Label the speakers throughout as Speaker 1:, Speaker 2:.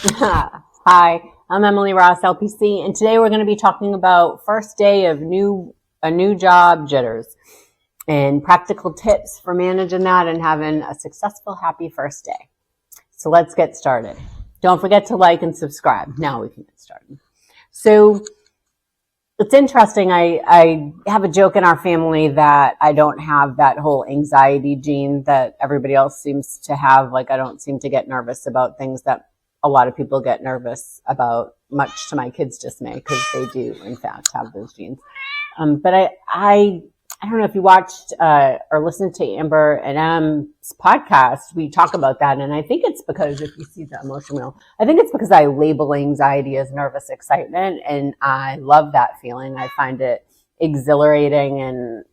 Speaker 1: Hi, I'm Emily Ross, LPC, and today we're going to be talking about first day of a new job jitters and practical tips for managing that and having a successful, happy first day. So let's get started. Don't forget to like and subscribe. Now we can get started. So it's interesting. I have a joke in our family that I don't have that whole anxiety gene that everybody else seems to have. Like, I don't seem to get nervous about things that a lot of people get nervous about, much to my kids' dismay, because they do, in fact, have those genes. But I don't know if you watched or listened to Amber and M's podcast. We talk about that, and I think it's because, if you see the emotion wheel, I think it's because I label anxiety as nervous excitement, and I love that feeling. I find it exhilarating, and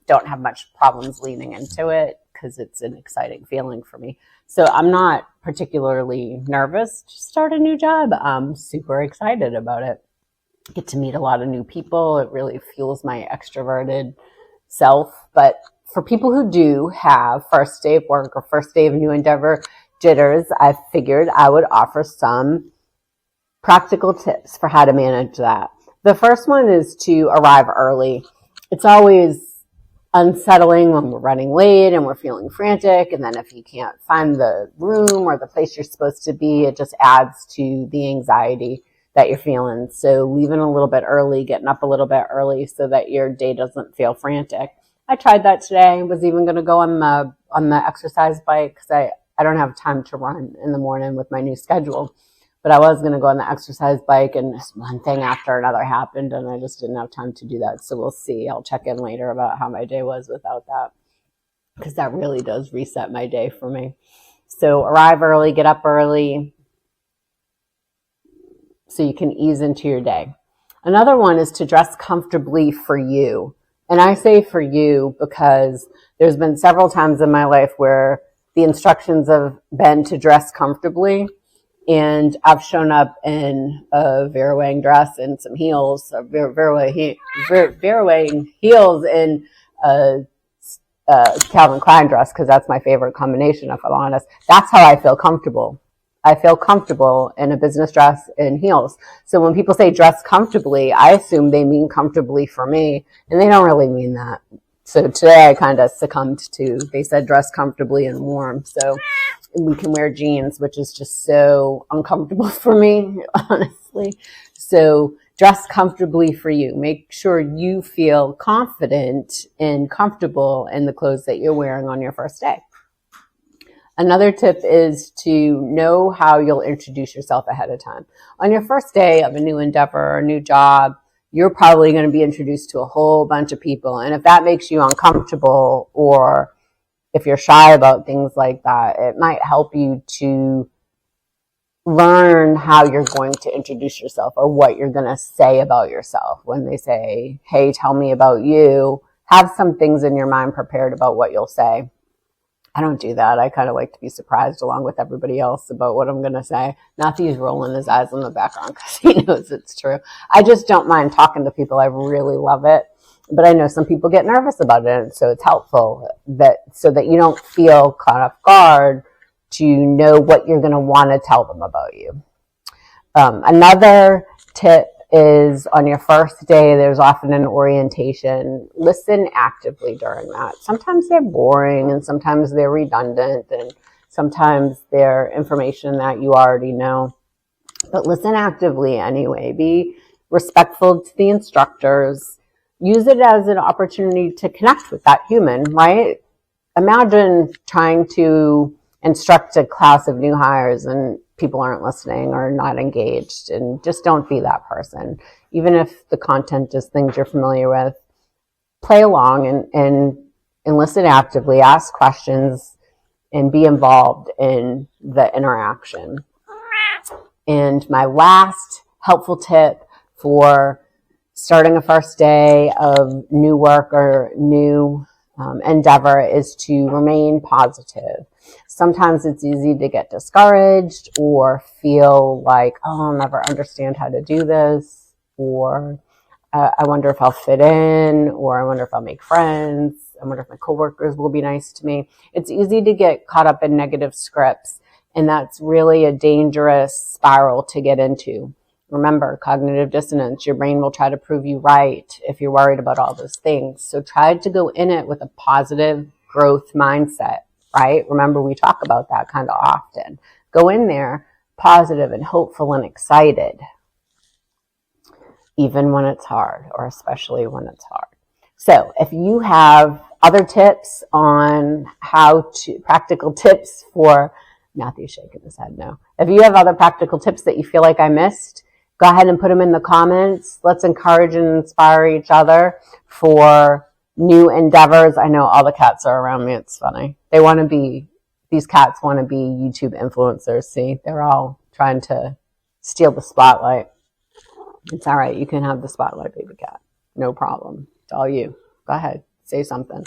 Speaker 1: don't have much problems leaning into it because it's an exciting feeling for me. So I'm not particularly nervous to start a new job. I'm super excited about it. Get to meet a lot of new people. It really fuels my extroverted self. But for people who do have first day of work or first day of new endeavor jitters, I figured I would offer some practical tips for how to manage that. The first one is to arrive early. It's always unsettling when we're running late and we're feeling frantic, and then if you can't find the room or the place you're supposed to be, it just adds to the anxiety that you're feeling. So leaving a little bit early, getting up a little bit early so that your day doesn't feel frantic. I tried that today. I was even going to go on the exercise bike because I don't have time to run in the morning with my new schedule. But I was going to go on the exercise bike, and just one thing after another happened, and I just didn't have time to do that. So we'll see. I'll check in later about how my day was without that, because that really does reset my day for me. So arrive early, get up early, so you can ease into your day. Another one is to dress comfortably for you. And I say for you because there's been several times in my life where the instructions have been to dress comfortably, and I've shown up in a Vera Wang dress and some heels, Vera Wang heels and a Calvin Klein dress, because that's my favorite combination, if I'm honest. That's how I feel comfortable. I feel comfortable in a business dress and heels. So when people say dress comfortably, I assume they mean comfortably for me, and they don't really mean that. So today I kind of succumbed to, they said dress comfortably and warm. So we can wear jeans, which is just so uncomfortable for me, honestly. So dress comfortably for you. Make sure you feel confident and comfortable in the clothes that you're wearing on your first day. Another tip is to know how you'll introduce yourself ahead of time. On your first day of a new endeavor or a new job, you're probably going to be introduced to a whole bunch of people. And if that makes you uncomfortable, or if you're shy about things like that, it might help you to learn how you're going to introduce yourself, or what you're going to say about yourself. When they say, hey, tell me about you, have some things in your mind prepared about what you'll say. I don't do that. I kind of like to be surprised along with everybody else about what I'm going to say. Matthew's rolling his eyes in the background because he knows it's true. I just don't mind talking to people. I really love it. But I know some people get nervous about it, so it's helpful so that you don't feel caught off guard, to know what you're going to want to tell them about you. Another tip is, on your first day, there's often an orientation. Listen actively during that. Sometimes they're boring, and sometimes they're redundant, and sometimes they're information that you already know. But listen actively anyway. Be respectful to the instructors. Use it as an opportunity to connect with that human, right? Imagine trying to instruct a class of new hires and people aren't listening or not engaged, and just don't be that person. Even if the content is things you're familiar with, play along and listen actively, ask questions, and be involved in the interaction. And my last helpful tip for starting a first day of new work or new endeavor is to remain positive. Sometimes it's easy to get discouraged or feel like, oh, I'll never understand how to do this, or I wonder if I'll fit in, or I wonder if I'll make friends, I wonder if my coworkers will be nice to me. It's easy to get caught up in negative scripts And that's really a dangerous spiral to get into. Remember, cognitive dissonance, your brain will try to prove you right if you're worried about all those things. So try to go in it with a positive growth mindset, right? Remember, we talk about that kind of often. Go in there positive and hopeful and excited, even when it's hard, or especially when it's hard. So if you have other tips on practical tips for, Matthew's shaking his head no. If you have other practical tips that you feel like I missed, go ahead and put them in the comments. Let's encourage and inspire each other for new endeavors. I know all the cats are around me. It's funny. These cats want to be YouTube influencers. See, they're all trying to steal the spotlight. It's all right. You can have the spotlight, baby cat. No problem. It's all you. Go ahead. Say something.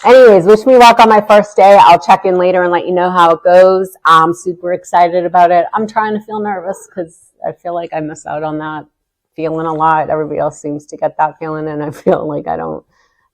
Speaker 1: Anyways, wish me luck on my first day. I'll check in later and let you know how it goes. I'm super excited about it. I'm trying to feel nervous because I feel like I miss out on that feeling a lot. Everybody else seems to get that feeling, and I feel like I don't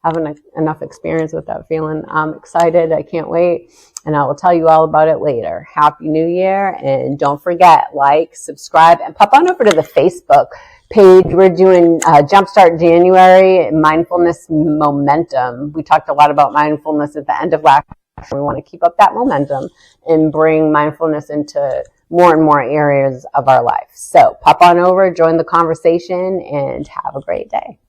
Speaker 1: have enough experience with that feeling. I'm excited. I can't wait, and I will tell you all about it later. Happy New Year, and don't forget, like, subscribe, and pop on over to the Facebook page. We're doing Jumpstart January, Mindfulness Momentum. We talked a lot about mindfulness at the end of last year. We want to keep up that momentum and bring mindfulness into more and more areas of our life. So pop on over, join the conversation, and have a great day.